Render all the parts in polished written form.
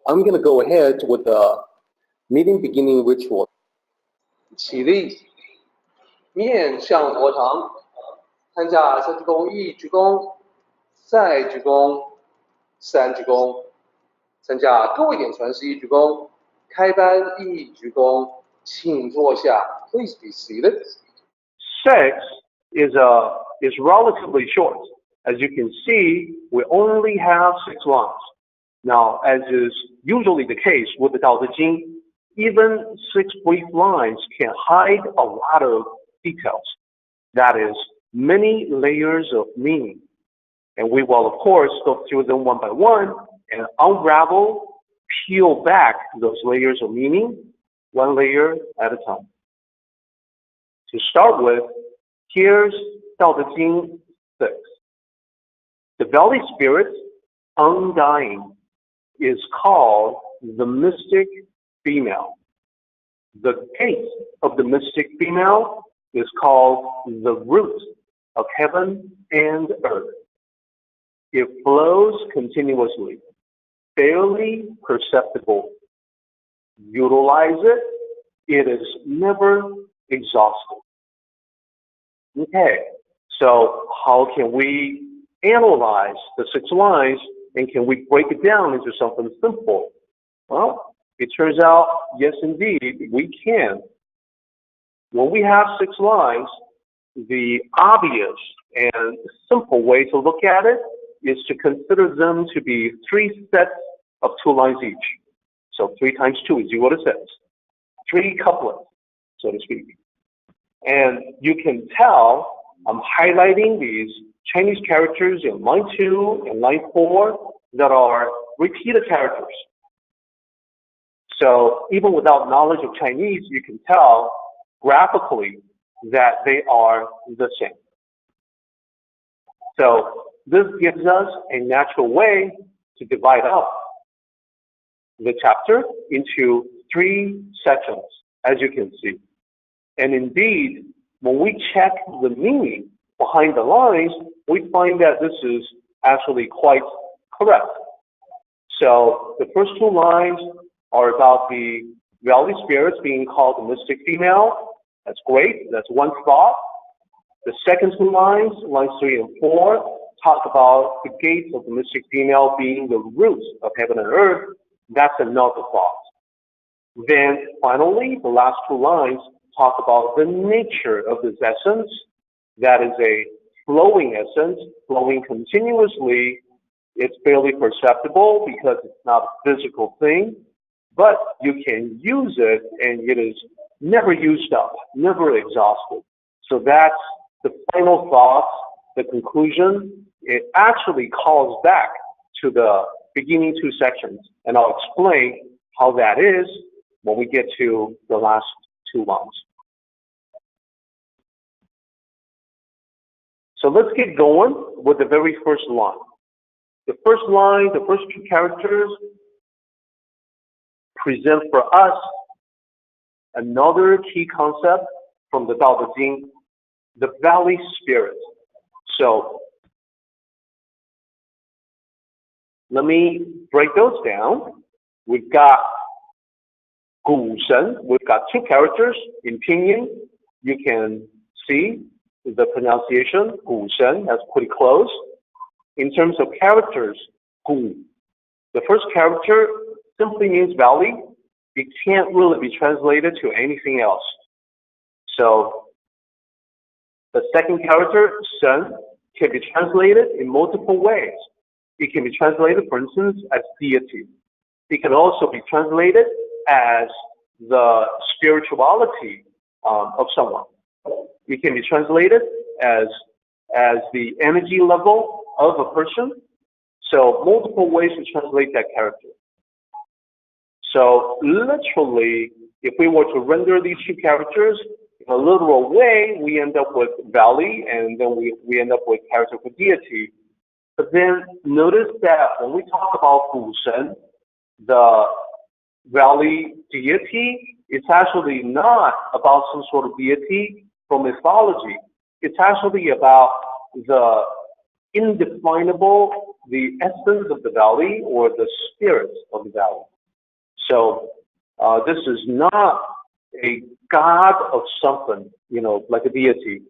I'm going to go ahead with the meeting beginning ritual. 起立，面向佛堂，参加三鞠躬、一鞠躬、再鞠躬、三鞠躬，参加各位点传世一鞠躬，开班一鞠躬，请坐下。Please be seated. 6 is relatively short. As you can see, we only have 6 lines. Now, as is usually the case with the Tao Te Ching, even 6 brief lines can hide a lot of details. That is, many layers of meaning. And we will, of course, go through them one by one and unravel, peel back those layers of meaning, one layer at a time. To start with, here's Tao Te Ching 6. The valley spirit, undying, is called the mystic female. The gate of the mystic female is called the root of heaven and earth. It flows continuously, barely perceptible. Utilize it, it is never exhausted. Okay, so how can we analyze the 6 lines, and can we break it down into something simple? Well, it turns out, yes indeed, we can. When we have 6 lines, the obvious and simple way to look at it is to consider them to be 3 sets of 2 lines each. So 3 times 2 is what it says. 3 couplets, so to speak. And you can tell I'm highlighting these Chinese characters in line 2 and line 4 that are repeated characters. So even without knowledge of Chinese, you can tell graphically that they are the same. So this gives us a natural way to divide up the chapter into 3 sections, as you can see. And indeed, when we check the meaning behind the lines, we find that this is actually quite correct. So the first 2 lines are about the valley spirits being called the mystic female. That's great. That's one thought. The second 2 lines, lines 3 and 4, talk about the gates of the mystic female being the roots of heaven and earth. That's another thought. Then finally, the last 2 lines talk about the nature of this essence. That is a flowing essence, flowing continuously. It's barely perceptible because it's not a physical thing, but you can use it and it is never used up, never exhausted. So that's the final thought, the conclusion. It actually calls back to the beginning 2 sections, and I'll explain how that is when we get to the last 2 lines. So let's get going with the very first line. The first line, the first 2 characters present for us another key concept from the Tao Te Ching, the valley spirit. So let me break those down. We've got 谷神, we've got 2 characters in pinyin. You can see the pronunciation, 谷神, that's pretty close. In terms of characters, 谷, the first character simply means valley. It can't really be translated to anything else. So the second character, shen, can be translated in multiple ways. It can be translated, for instance, as deity. It can also be translated as the spirituality of someone. It can be translated as the energy level of a person. So multiple ways to translate that character. So literally, if we were to render these 2 characters in a literal way, we end up with valley, and then we end up with character for deity. But then notice that when we talk about 谷神, the valley deity, it's actually not about some sort of deity from mythology. It's actually about the indefinable, the essence of the valley or the spirit of the valley. So this is not a god of something, like a deity.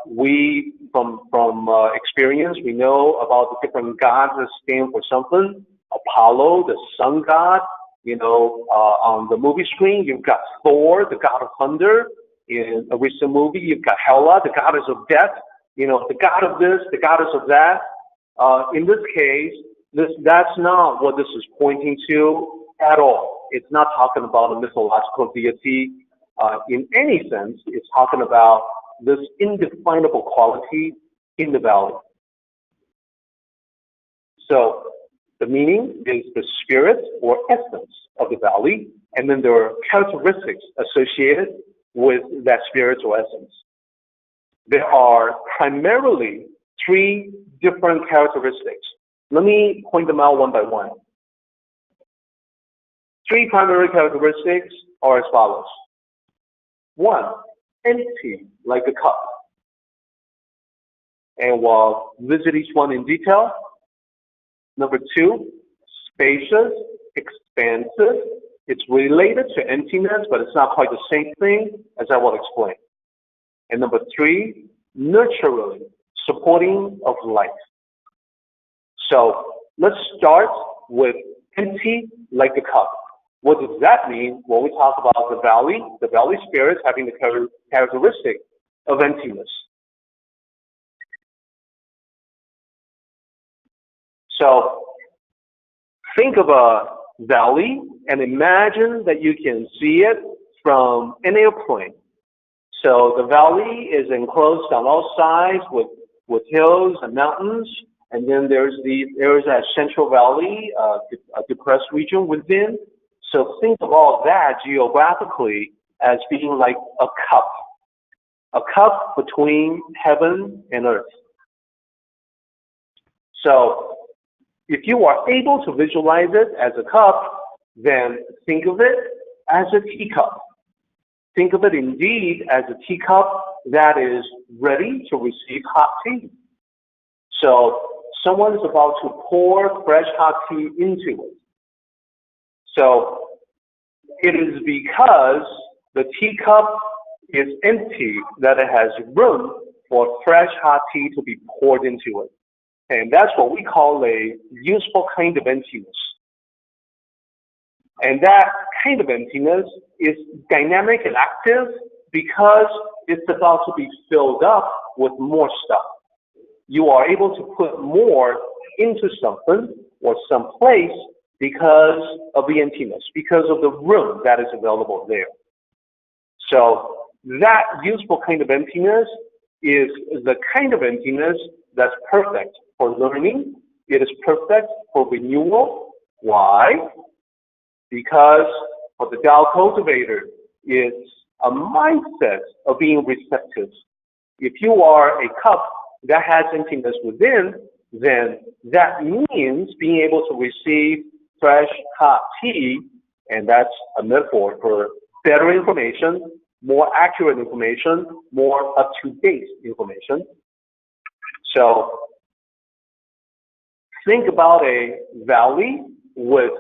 We, from experience, we know about the different gods that stand for something. Apollo, the sun god. On the movie screen, you've got Thor, the god of thunder. In a recent movie, you've got Hela, the goddess of death. The god of this, the goddess of that. In this case, that's not what this is pointing to at all. It's not talking about a mythological deity in any sense. It's talking about this indefinable quality in the valley. So the meaning is the spirit or essence of the valley, and then there are characteristics associated with that spirit or essence. There are primarily 3 different characteristics. Let me point them out one by one. 3 primary characteristics are as follows. 1, empty like a cup. And we'll visit each one in detail. Number 2, spacious, expansive. It's related to emptiness, but it's not quite the same thing, as I will explain. And number 3, nurturing, supporting of life. So let's start with empty like a cup. What does that mean when we talk about the valley spirit having the characteristic of emptiness? So think of a valley and imagine that you can see it from an airplane. So the valley is enclosed on all sides with hills and mountains, and then there's that central valley, a depressed region within. So think of all that geographically as being like a cup between heaven and earth. So if you are able to visualize it as a cup, then think of it as a teacup. Think of it indeed as a teacup that is ready to receive hot tea. So someone is about to pour fresh hot tea into it. So it is because the teacup is empty that it has room for fresh hot tea to be poured into it. And that's what we call a useful kind of emptiness. And that kind of emptiness is dynamic and active because it's about to be filled up with more stuff. You are able to put more into something or some place because of the emptiness, because of the room that is available there. So that useful kind of emptiness is the kind of emptiness that's perfect for learning. It is perfect for renewal. Why? Because for the Tao cultivator, it's a mindset of being receptive. If you are a cup that has emptiness within, then that means being able to receive fresh, hot tea, and that's a metaphor for better information, more accurate information, more up-to-date information. So think about a valley with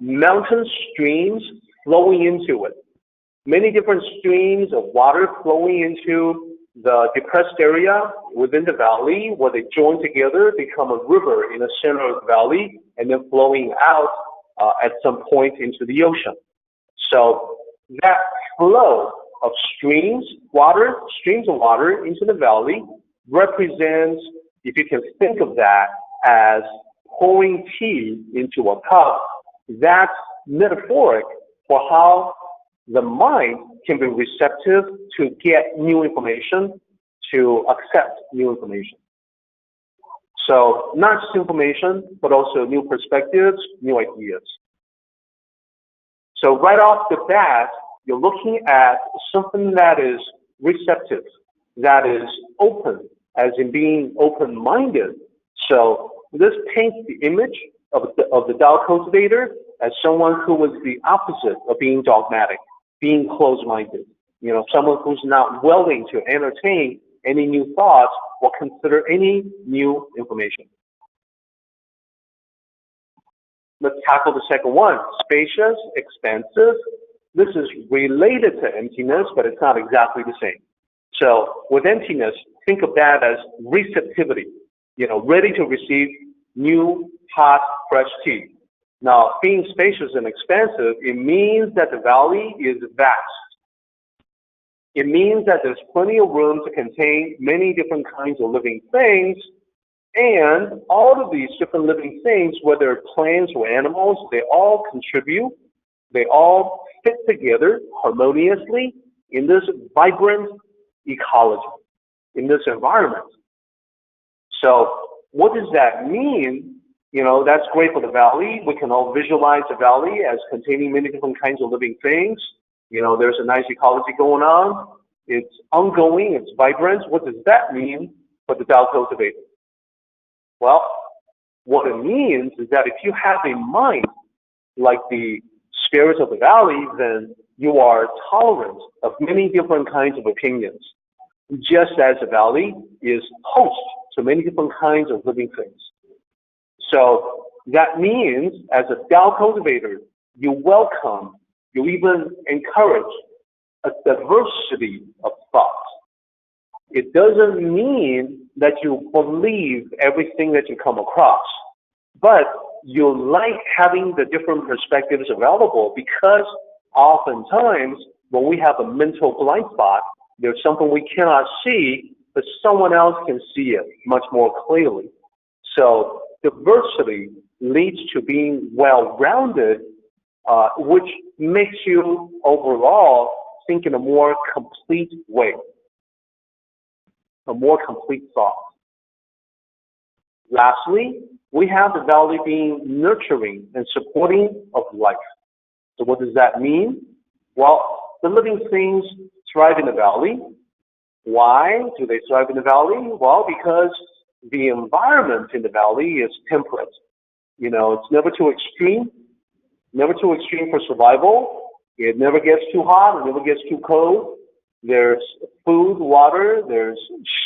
mountain streams flowing into it. Many different streams of water flowing into the depressed area within the valley, where they join together, become a river in the center of the valley, and then flowing out at some point into the ocean. So that flow of streams of water into the valley represents, if you can think of that as pouring tea into a cup, that's metaphoric for how the mind can be receptive to get new information, to accept new information. So not just information, but also new perspectives, new ideas. So right off the bat, you're looking at something that is receptive, that is open, as in being open-minded. So this paints the image of the Tao cultivator as someone who is the opposite of being dogmatic, being closed-minded. Someone who's not willing to entertain any new thoughts or consider any new information. let's tackle the second one. Spacious, expansive. This is related to emptiness, but it's not exactly the same. So with emptiness, think of that as receptivity, ready to receive new, hot, fresh tea. Now, being spacious and expansive, it means that the valley is vast. It means that there's plenty of room to contain many different kinds of living things, and all of these different living things, whether plants or animals, they all contribute, they all fit together harmoniously in this vibrant ecology, in this environment. So what does that mean? That's great for the valley. We can all visualize the valley as containing many different kinds of living things. There's a nice ecology going on. It's ongoing, it's vibrant. What does that mean for the Tao cultivator? Well, what it means is that if you have a mind like the spirit of the valley, then you are tolerant of many different kinds of opinions, just as the valley is host to many different kinds of living things. So that means, as a Tao cultivator, you welcome, you even encourage a diversity of thought. It doesn't mean that you believe everything that you come across, but you like having the different perspectives available, because oftentimes when we have a mental blind spot, there's something we cannot see, but someone else can see it much more clearly. So diversity leads to being well-rounded, which makes you overall think in a more complete way, a more complete thought. Lastly, we have the valley being nurturing and supporting of life. So what does that mean? Well, the living things thrive in the valley. Why do they thrive in the valley? Well, because the environment in the valley is temperate. It's never too extreme for survival. It never gets too hot, it never gets too cold. There's food, water, there's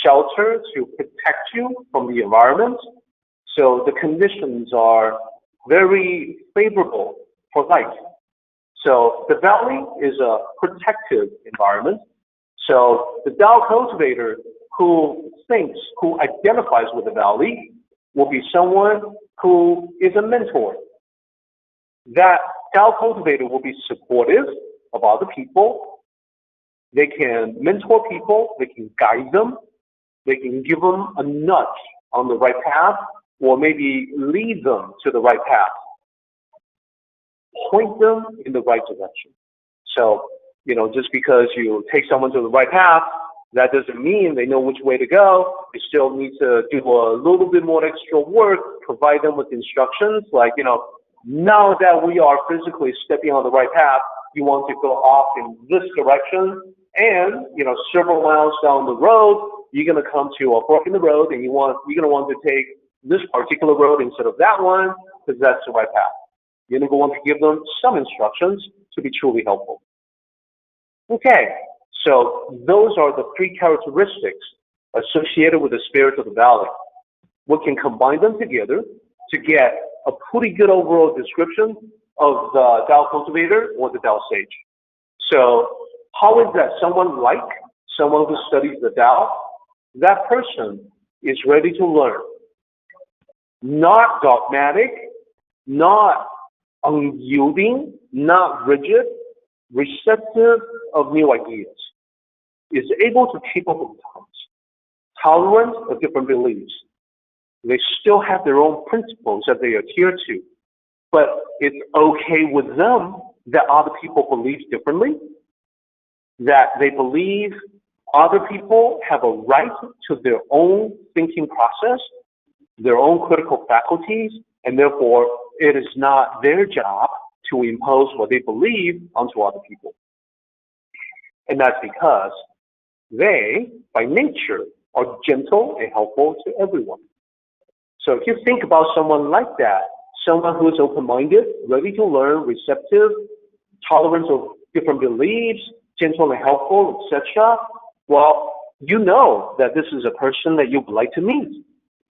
shelter to protect you from the environment. So the conditions are very favorable for life. So the valley is a protective environment. So the Tao cultivator who identifies with the valley will be someone who is a mentor. That Tao cultivator will be supportive of other people. They can mentor people, they can guide them, they can give them a nudge on the right path, or maybe lead them to the right path. Point them in the right direction. So, just because you take someone to the right path, that doesn't mean they know which way to go. You still need to do a little bit more extra work, provide them with instructions, like, now that we are physically stepping on the right path, you want to go off in this direction, and, several miles down the road, you're going to come to a fork in the road, and you're going to want to take this particular road instead of that one, because that's the right path. You're going to want to give them some instructions to be truly helpful. Okay, so those are the three characteristics associated with the spirit of the valley. We can combine them together to get a pretty good overall description of the Tao cultivator or the Tao sage. So how is that someone who studies the Tao? That person is ready to learn. Not dogmatic, not unyielding, not rigid, receptive of new ideas. Is able to keep up with times, tolerant of different beliefs. They still have their own principles that they adhere to, but it's okay with them that other people believe differently, that they believe other people have a right to their own thinking process, their own critical faculties, and therefore it is not their job to impose what they believe onto other people. And that's because they, by nature, are gentle and helpful to everyone. So if you think about someone like that, someone who is open-minded, ready to learn, receptive, tolerant of different beliefs, gentle and helpful, etc., well, you know that this is a person that you would like to meet.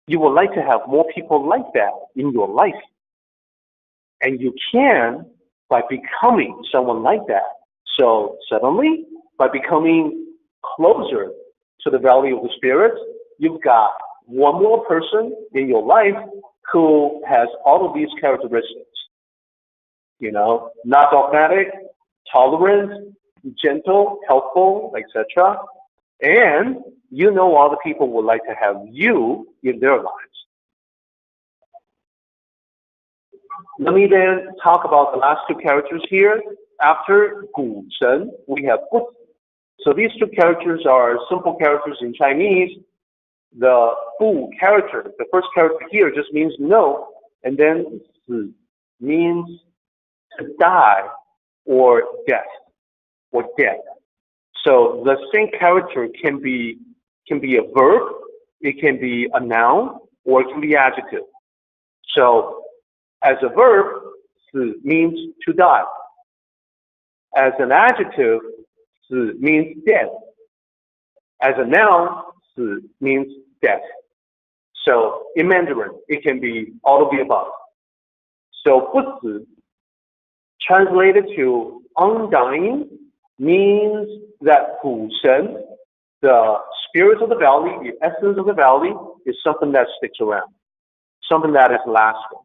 You would like to have more people like that in your life. And you can by becoming someone like that. So suddenly, by becoming closer to the valley of the spirit, you've got one more person in your life who has all of these characteristics. You know, not dogmatic, tolerant, gentle, helpful, etc. And you know all the people would like to have you in their lives. Let me then talk about the last two characters here. After 谷神, we have 不死. So these two characters are simple characters in Chinese. The 不 character, the first character here just means no, and then 死 means to die or death or death. So the same character can be a verb, it can be a noun, or it can be adjective. So as a verb, 死 means to die. As an adjective, 死 means death. As a noun, 死 means death. So in Mandarin, it can be all of the above. So 不死 translated to undying means that 谷神, the spirit of the valley, the essence of the valley, is something that sticks around, something that is lasting.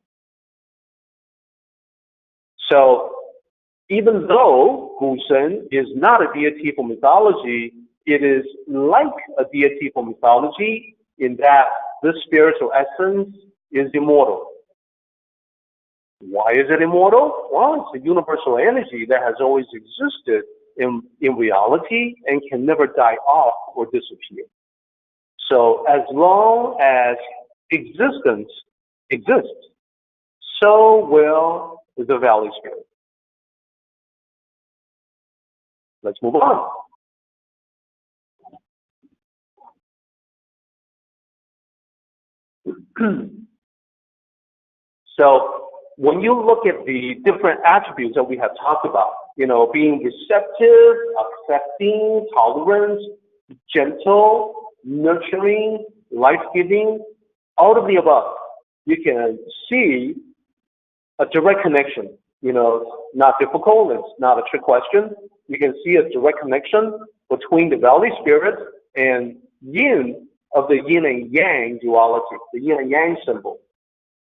So even though 谷神 is not a deity from mythology, it is like a deity from mythology in that this spiritual essence is immortal. Why is it immortal? Well, it's a universal energy that has always existed in reality and can never die off or disappear. So as long as existence exists, so will the valley spirit. Let's move on. So when you look at the different attributes that we have talked about, you know, being receptive, accepting, tolerant, gentle, nurturing, life-giving, all of the above, you can see a direct connection. You know, not difficult, it's not a trick question. You can see a direct connection between the valley spirit and yin of the yin and yang duality, the yin and yang symbol.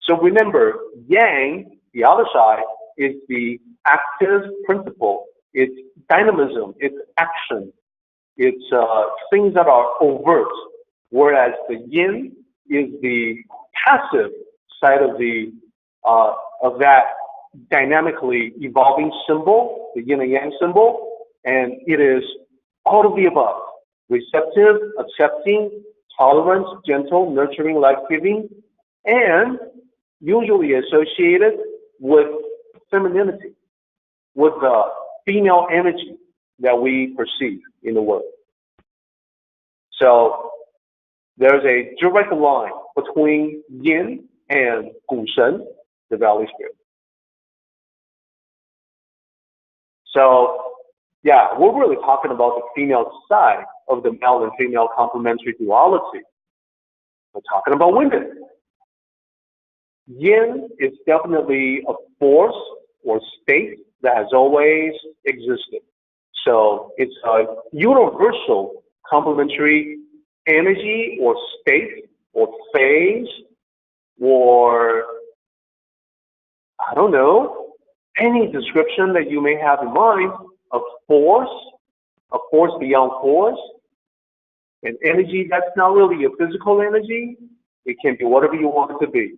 So remember, yang, the other side, is the active principle. It's dynamism, it's action, it's things that are overt, whereas the yin is the passive side of the of that dynamically evolving symbol, the yin and yang symbol, and it is all of the above: receptive, accepting, tolerant, gentle, nurturing, life-giving, and usually associated with femininity, with the female energy that we perceive in the world. So there's a direct line between yin and 谷神, the valley spirit. So yeah, we're really talking about the female side of the male and female complementary duality. We're talking about women. Yin is definitely a force or state that has always existed. So it's a universal complementary energy or state or phase or, I don't know, any description that you may have in mind of force, a force beyond force, an energy that's not really a physical energy. It can be whatever you want it to be.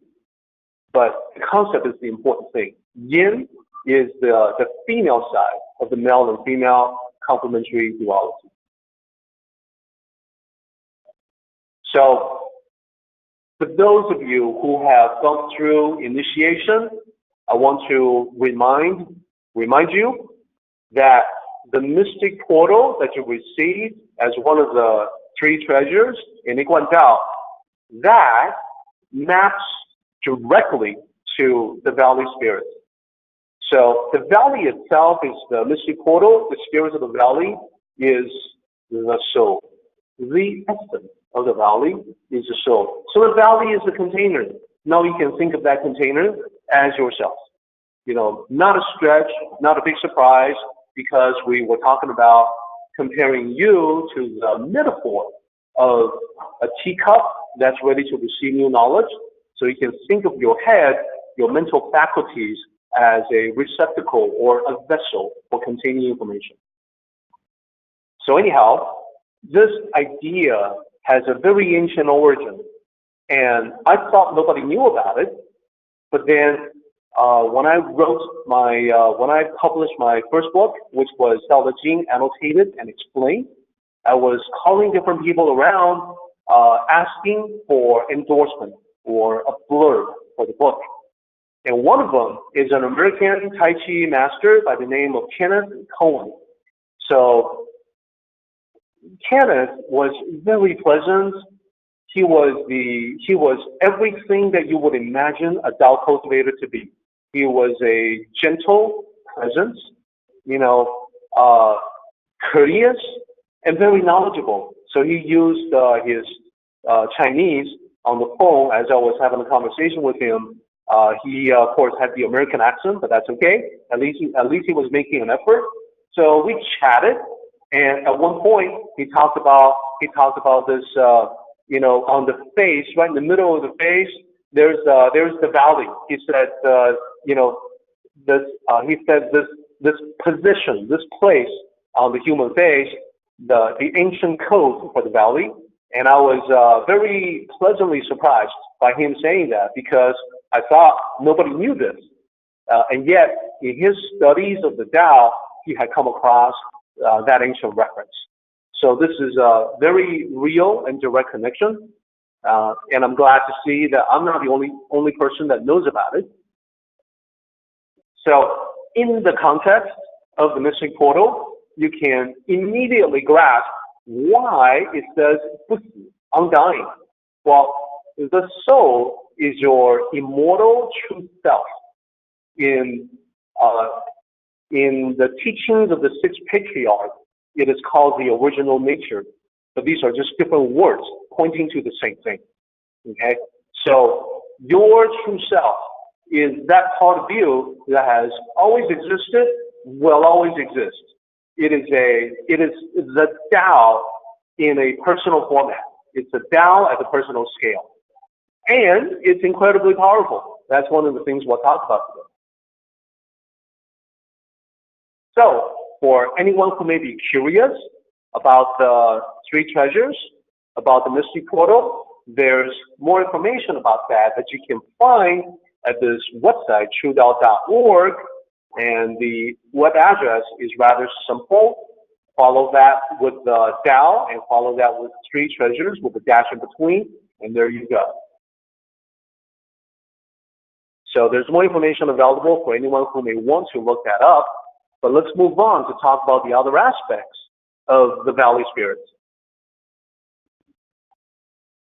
But the concept is the important thing. Yin is the female side of the male and female complementary duality. So, for those of you who have gone through initiation, I want to remind you that the mystic portal that you received as one of the three treasures in Iguan Dao, that maps directly to the valley spirit. So the valley itself is the mystic portal. The spirit of the valley is the soul. The essence of the valley is the soul. So the valley is the container. Now you can think of that container as yourself. not a stretch, not a big surprise, because we were talking about comparing you to the metaphor of a teacup that's ready to receive new knowledge. So you can think of your head, your mental faculties, as a receptacle or a vessel for containing information. So anyhow, this idea has a very ancient origin, and I thought nobody knew about it. But then when I published my first book, which was Tao Te Ching, annotated and explained, I was calling different people around, asking for endorsement or a blurb for the book. And one of them is an American Tai Chi master by the name of Kenneth Cohen. So Kenneth was very pleasant. He was everything that you would imagine a Tao cultivator to be. He was a gentle presence, courteous, and very knowledgeable. So he used his Chinese on the phone as I was having a conversation with him. He of course had the American accent, but that's okay. At least he was making an effort. So we chatted, and at one point he talked about this. On the face, right in the middle of the face, there's the valley. He said, this position, this place on the human face, the ancient code for the valley. And I was very pleasantly surprised by him saying that, because I thought nobody knew this. And yet, in his studies of the Tao, he had come across that ancient reference. So this is a very real and direct connection, and I'm glad to see that I'm not the only person that knows about it. So in the context of the mystic portal, you can immediately grasp why it says 不死, undying. Well, the soul is your immortal true self. In the teachings of the six patriarchs, it is called the original nature, but these are just different words pointing to the same thing. Okay, so your true self is that part of you that has always existed, will always exist. It is the Tao in a personal format. It's the Tao at the personal scale, and it's incredibly powerful. That's one of the things we'll talk about today. So, for anyone who may be curious about the three treasures, about the mystic portal, there's more information about that you can find at this website, truedao.org, and the web address is rather simple. Follow that with the Tao and follow that with three treasures with a dash in between, and there you go. So there's more information available for anyone who may want to look that up. But let's move on to talk about the other aspects of the Valley Spirits.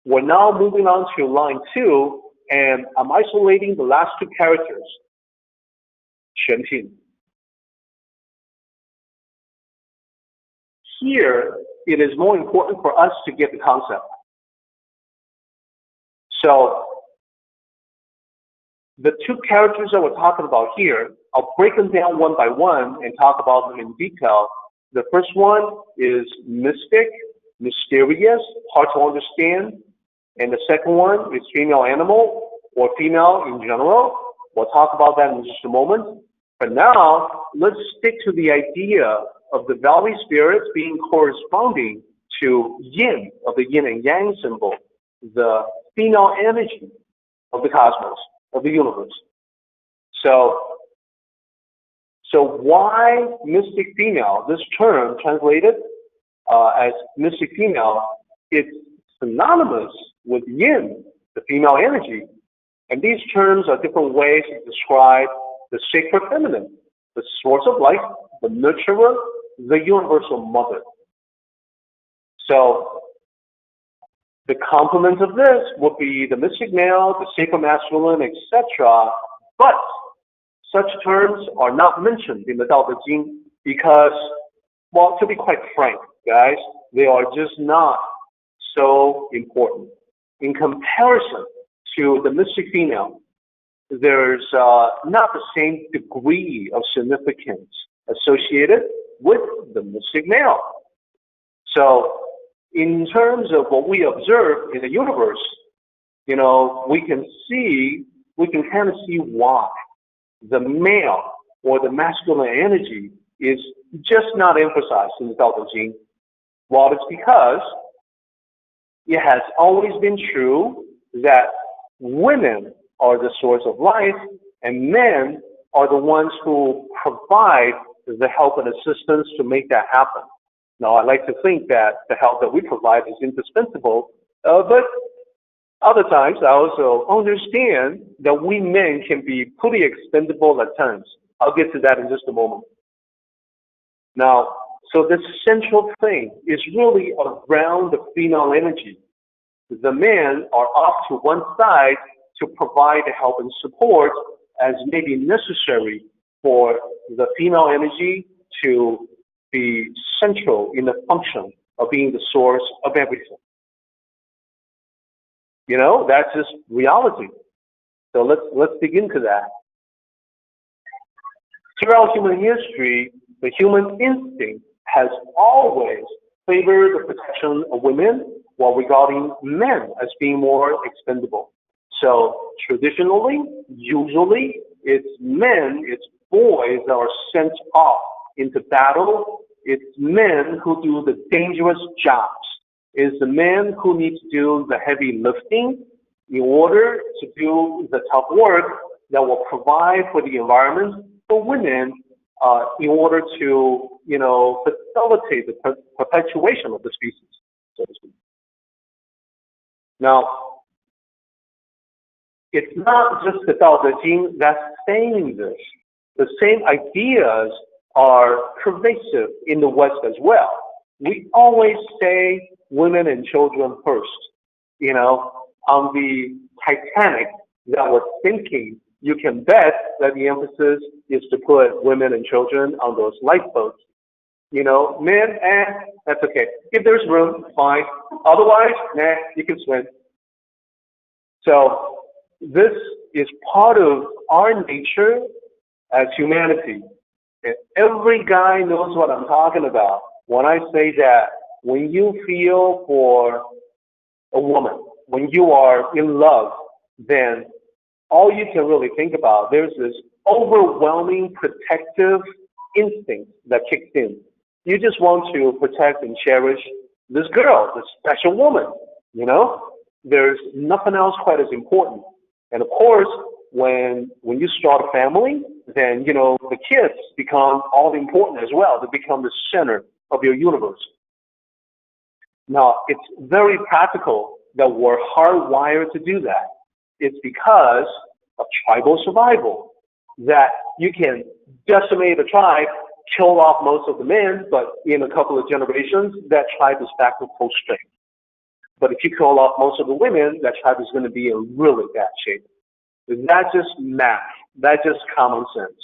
We're now moving on to line 2, and I'm isolating the last two characters, 玄牝. Here, it is more important for us to get the concept. So, the two characters that we're talking about here, I'll break them down one by one and talk about them in detail. The first one is mystic, mysterious, hard to understand. And the second one is female animal, or female in general. We'll talk about that in just a moment. But now, let's stick to the idea of the Valley Spirits being corresponding to yin, of the yin and yang symbol, the female energy of the cosmos, of the universe. So why mystic female? This term translated as mystic female, it's synonymous with yin, the female energy. And these terms are different ways to describe the sacred feminine, the source of life, the nurturer, the universal mother. So the complement of this would be the mystic male, the sacred masculine, etc. But such terms are not mentioned in the Tao Te Ching because, well, to be quite frank, guys, they are just not so important. In comparison to the mystic female, there's not the same degree of significance associated with the mystic male. So in terms of what we observe in the universe, we can kind of see why the male or the masculine energy is just not emphasized in the Tao Te Ching. Well, it's because it has always been true that women are the source of life and men are the ones who provide the help and assistance to make that happen. Now, I like to think that the help that we provide is indispensable, but other times I also understand that we men can be pretty expendable at times. I'll get to that in just a moment. Now, so the central thing is really around the female energy. The men are off to one side to provide the help and support as may be necessary for the female energy to be central in the function of being the source of everything. That's just reality. So let's dig into that. Throughout human history, the human instinct has always favored the protection of women while regarding men as being more expendable. So traditionally, usually, it's men, it's boys that are sent off into battle. It's men who do the dangerous jobs. It's the men who need to do the heavy lifting in order to do the tough work that will provide for the environment for women in order to, facilitate the perpetuation of the species, so to speak. Now, it's not just the Tao Te Ching that's saying this. The same ideas are pervasive in the West as well. We always say women and children first. On the Titanic that was sinking, you can bet that the emphasis is to put women and children on those lifeboats. Men, that's okay. If there's room, fine. Otherwise, you can swim. So this is part of our nature as humanity. And every guy knows what I'm talking about when I say that when you feel for a woman, when you are in love, then all you can really think about, there's this overwhelming protective instinct that kicks in. You just want to protect and cherish this girl, this special woman, There's nothing else quite as important. And of course, when you start a family, then, the kids become all important as well. They become the center of your universe. Now, it's very practical that we're hardwired to do that. It's because of tribal survival that you can decimate a tribe, kill off most of the men, but in a couple of generations, that tribe is back to full strength. But if you kill off most of the women, that tribe is going to be in really bad shape. That's just math. That's just common sense.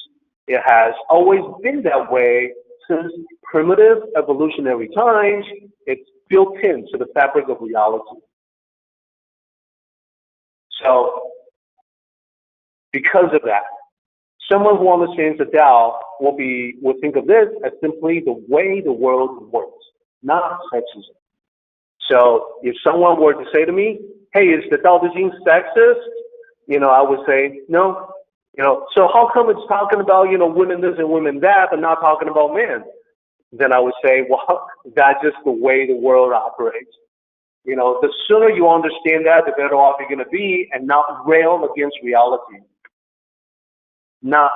It has always been that way since primitive evolutionary times. It's built into the fabric of reality. So, because of that, someone who understands the Tao will think of this as simply the way the world works, not sexism. So, if someone were to say to me, "Hey, is the Tao Te Ching sexist?" I would say no. So how come it's talking about women this and women that, but not talking about men? Then I would say, well, that's just the way the world operates. The sooner you understand that, the better off you're going to be, and not rail against reality. Not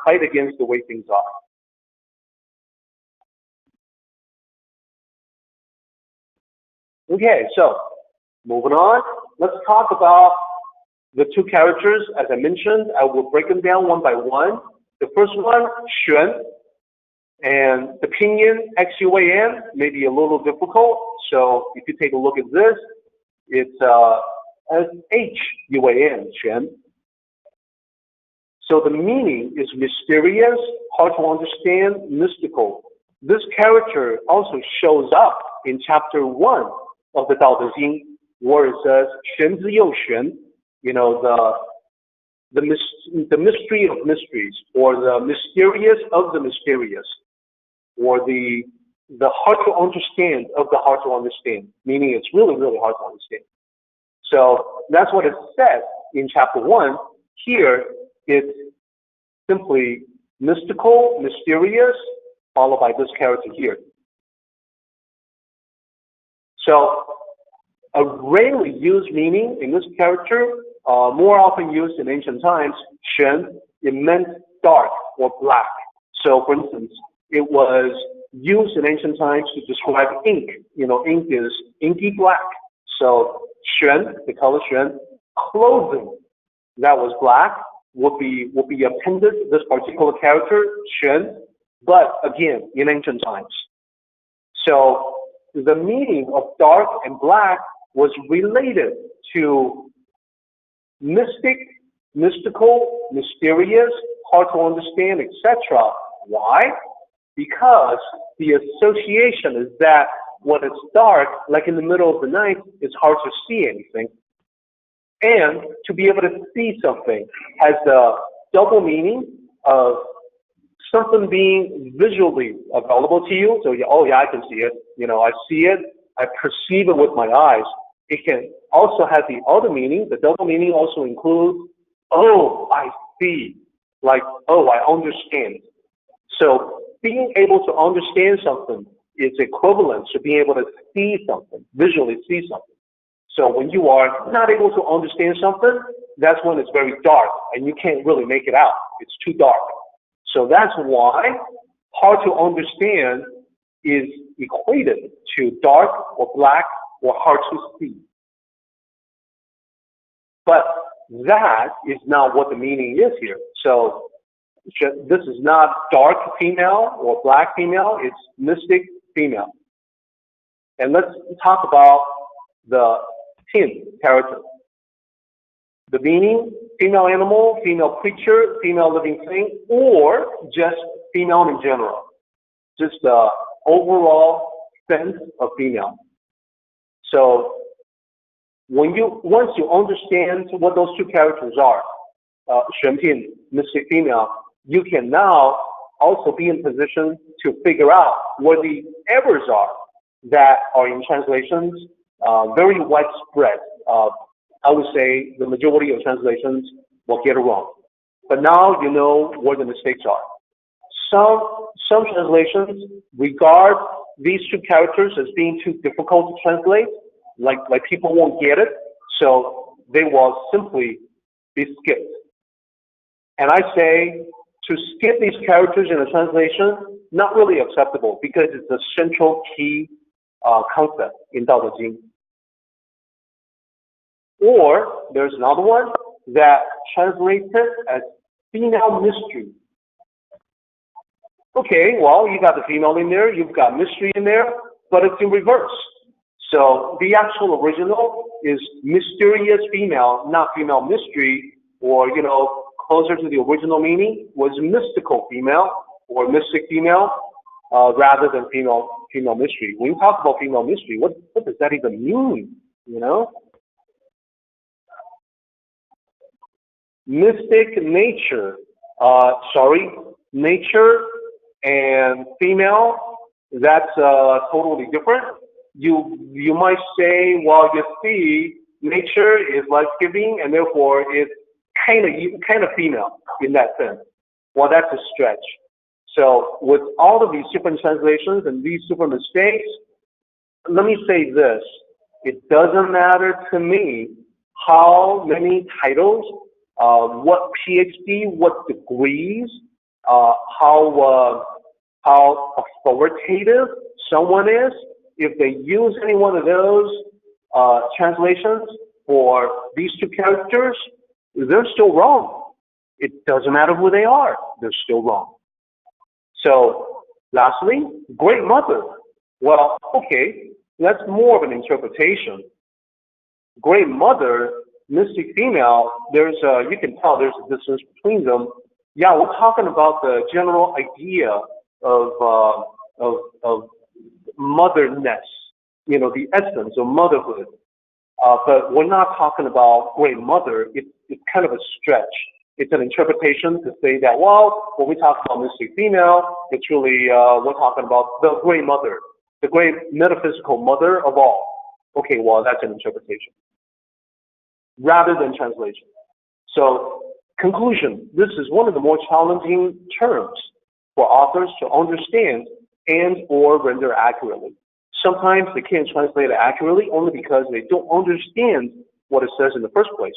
fight against the way things are. Okay, so moving on, let's talk about the two characters. As I mentioned, I will break them down one by one. The first one, Xuan, and the pinyin X-U-A-N may be a little difficult. So if you take a look at this, it's H-U-A-N, Xuan. So the meaning is mysterious, hard to understand, mystical. This character also shows up in chapter 1 of the Tao Te Ching, where it says, 玄之又玄, the mystery of mysteries, or the mysterious of the mysterious, or the hard to understand of the hard to understand, meaning it's really, really hard to understand. So that's what it says in chapter 1. Here, it's simply mystical, mysterious, followed by this character here. So a rarely used meaning in this character, more often used in ancient times, 玄, it meant dark or black. So for instance, it was used in ancient times to describe ink. Ink is inky black. So 玄, the color 玄, clothing that was black would be appended to this particular character, 玄, but again, in ancient times. So the meaning of dark and black was related to mystic, mystical, mysterious, hard to understand, etc. Why? Because the association is that when it's dark, like in the middle of the night, it's hard to see anything. And to be able to see something has the double meaning of something being visually available to you. So, oh yeah, I can see it. I see it. I perceive it with my eyes. It can also have the other meaning. The double meaning also includes, oh, I see. Like, oh, I understand. So being able to understand something is equivalent to being able to see something, visually see something. So when you are not able to understand something, that's when it's very dark and you can't really make it out. It's too dark. So that's why hard to understand is equated to dark or black or hard to see. But that is not what the meaning is here. So this is not dark female or black female, it's mystic female. And let's talk about the Tin character. The meaning, female animal, female creature, female living thing, or just female in general. Just the overall sense of female. So once you understand what those two characters are, 玄牝, mystic female, you can now also be in position to figure out where the errors are that are in translations, very widespread. I would say the majority of translations will get it wrong. But now you know where the mistakes are. Some translations regard these two characters as being too difficult to translate, like people won't get it, so they will simply be skipped. And I say to skip these characters in a translation, not really acceptable because it's a central key concept in Tao Te Ching. Or there's another one that translates it as female mystery. Okay, well, you got the female in there, you've got mystery in there, but it's in reverse. So the actual original is mysterious female, not female mystery, or, closer to the original meaning was mystical female or mystic female, rather than female mystery. When you talk about female mystery, what does that even mean, Mystic nature, nature and female, that's totally different. You might say, well, you see, nature is life-giving, and therefore it's kind of female in that sense. Well, that's a stretch. So with all of these different translations and these super mistakes, let me say this. It doesn't matter to me how many titles, what PhD, what degrees, how authoritative someone is. If they use any one of those translations for these two characters, they're still wrong. It doesn't matter who they are, they're still wrong. So, lastly, Great Mother. Well, okay, that's more of an interpretation. Great Mother, mystic female, you can tell there's a distance between them. Yeah, we're talking about the general idea of motherness, the essence of motherhood. But we're not talking about Great Mother. It's kind of a stretch. it's an interpretation to say that, well, when we talk about mystic female, it's really, we're talking about the great mother, the great metaphysical mother of all. Okay, well, that's an interpretation rather than translation. So, conclusion, this is one of the more challenging terms for authors to understand and or render accurately. Sometimes they can't translate it accurately only because they don't understand what it says in the first place.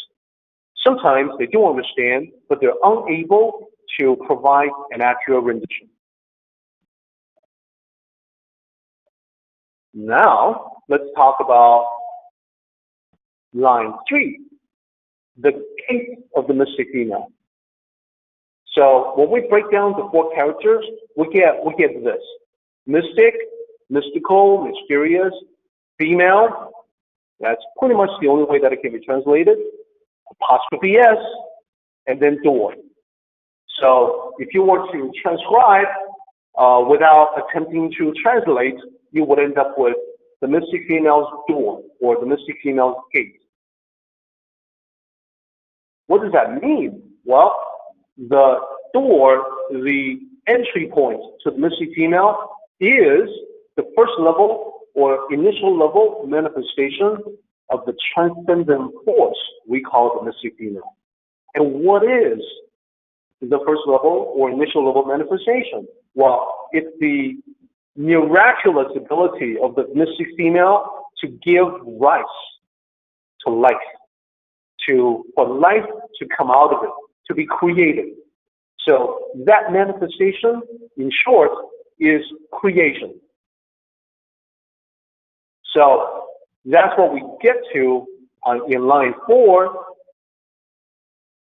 Sometimes they do understand, but they're unable to provide an accurate rendition. Now, let's talk about line 3, the case of the mystic female. So when we break down the 4 characters, we get this: mystic, mystical, mysterious, female. That's pretty much the only way that it can be translated. Apostrophe S, and then door. So if you were to transcribe without attempting to translate, you would end up with the mystic female's door or the mystic female's gate. What does that mean? Well, the door, the entry point to the mystic female, is the first level or initial level manifestation of the transcendent force we call the mystic female. And what is the first level or initial level manifestation? Well, it's the miraculous ability of the mystic female to give rise to life, for life to come out of it, to be created. So that manifestation, in short, is creation. So that's what we get to in line 4.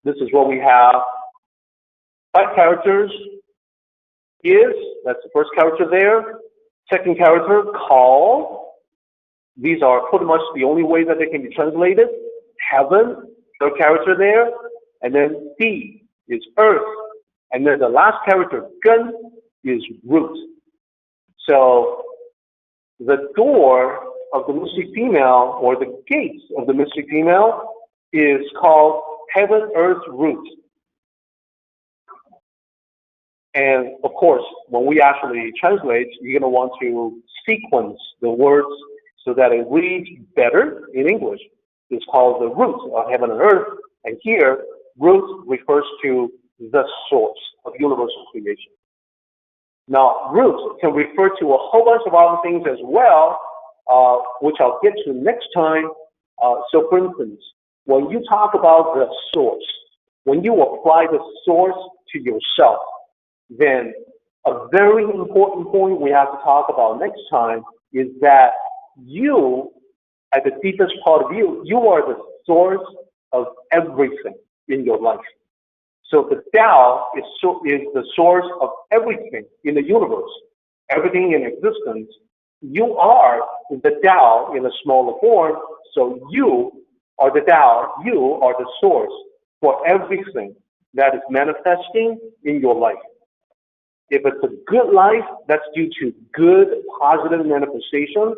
This is what we have. 5 characters. Is, that's the first character there. Second character, call. These are pretty much the only way that they can be translated. Heaven, third character there. And then D is earth. And then the last character, gun, is root. So the door of the mystic female, or the gates of the mystic female, is called heaven, earth, root. And of course, when we actually translate, you're going to want to sequence the words so that it reads better in English. It's called the root of heaven and earth. And here, root refers to the source of universal creation. Now, root can refer to a whole bunch of other things as well, which I'll get to next time. So for instance, when you talk about the source, when you apply the source to yourself, then a very important point we have to talk about next time is that you, at the deepest part of you, you are the source of everything in your life. So the Tao is the source of everything in the universe, everything in existence. You are the Tao in a smaller form, so you are the Tao, you are the source for everything that is manifesting in your life. If it's a good life, that's due to good, positive manifestation.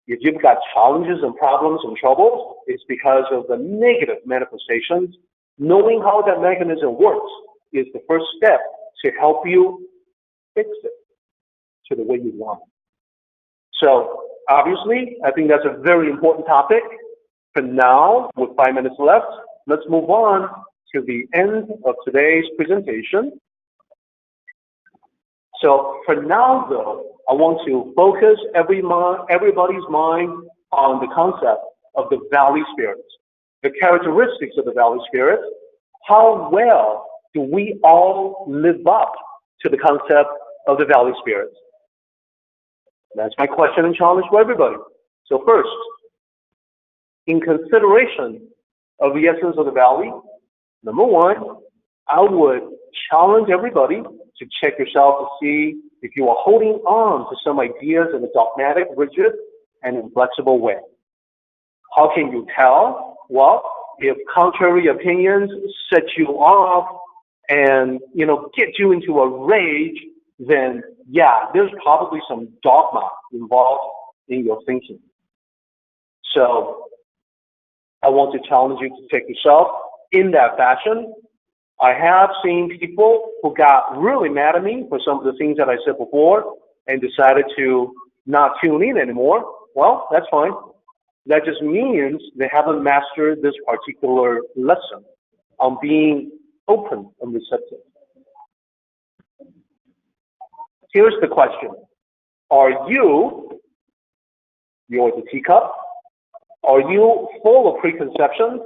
If you've got challenges and problems and troubles, it's because of the negative manifestations. Knowing how that mechanism works is the first step to help you fix it to the way you want it. So, obviously, I think that's a very important topic. For now, with 5 minutes left, let's move on to the end of today's presentation. So, for now, though, I want to focus everybody's mind on the concept of the valley spirits, the characteristics of the valley spirits. How well do we all live up to the concept of the valley spirits? That's my question and challenge for everybody. So first, in consideration of the essence of the valley, number 1, I would challenge everybody to check yourself to see if you are holding on to some ideas in a dogmatic, rigid, and inflexible way. How can you tell? Well, if contrary opinions set you off and, get you into a rage, then yeah, there's probably some dogma involved in your thinking. So I want to challenge you to take yourself in that fashion I have seen people who got really mad at me for some of the things that I said before and decided to not tune in anymore. Well, that's fine. That just means they haven't mastered this particular lesson on being open and receptive. Here's the question. Are you're the teacup? Are you full of preconceptions?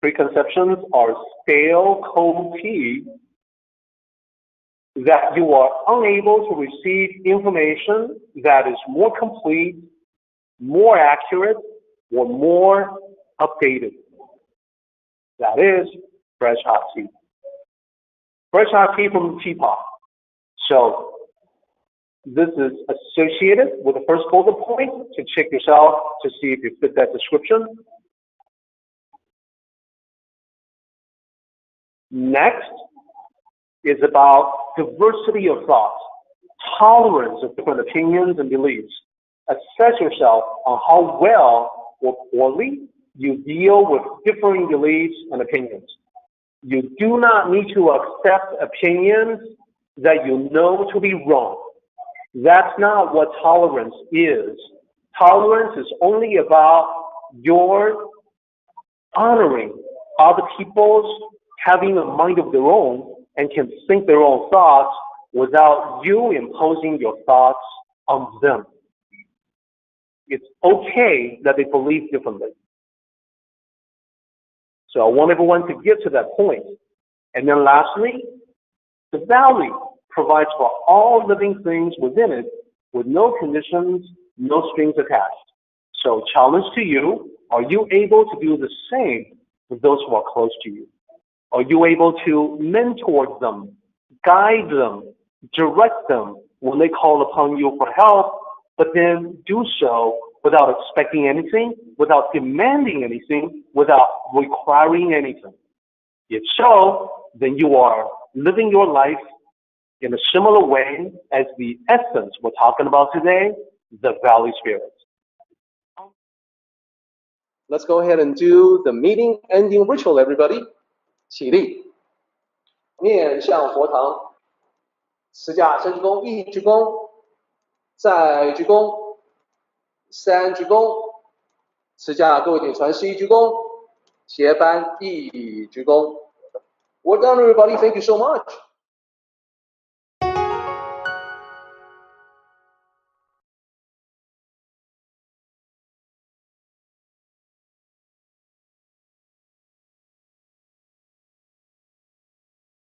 Preconceptions are stale cold tea that you are unable to receive information that is more complete, more accurate, or more updated. That is fresh hot tea. Fresh hot tea from the teapot. So this is associated with the first bullet point to check yourself to see if you fit that description. Next is about diversity of thought, tolerance of different opinions and beliefs. Assess yourself on how well or poorly you deal with differing beliefs and opinions. You do not need to accept opinions that you know to be wrong. That's not what tolerance is. Tolerance is only about your honoring other people's having a mind of their own and can think their own thoughts without you imposing your thoughts on them. It's okay that they believe differently. So I want everyone to get to that point. And then lastly, the valley provides for all living things within it with no conditions, no strings attached. So challenge to you, are you able to do the same with those who are close to you? Are you able to mentor them, guide them, direct them when they call upon you for help, but then do so without expecting anything, without demanding anything, without requiring anything? If so, then you are living your life in a similar way as the essence we're talking about today, the Valley Spirit. Let's go ahead and do the meeting ending ritual, everybody. 起立，面向佛堂，持架深鞠躬，一鞠躬，再鞠躬，三鞠躬，持架各位顶传十一鞠躬，斜翻一鞠躬。Well done, everybody. Thank you so much.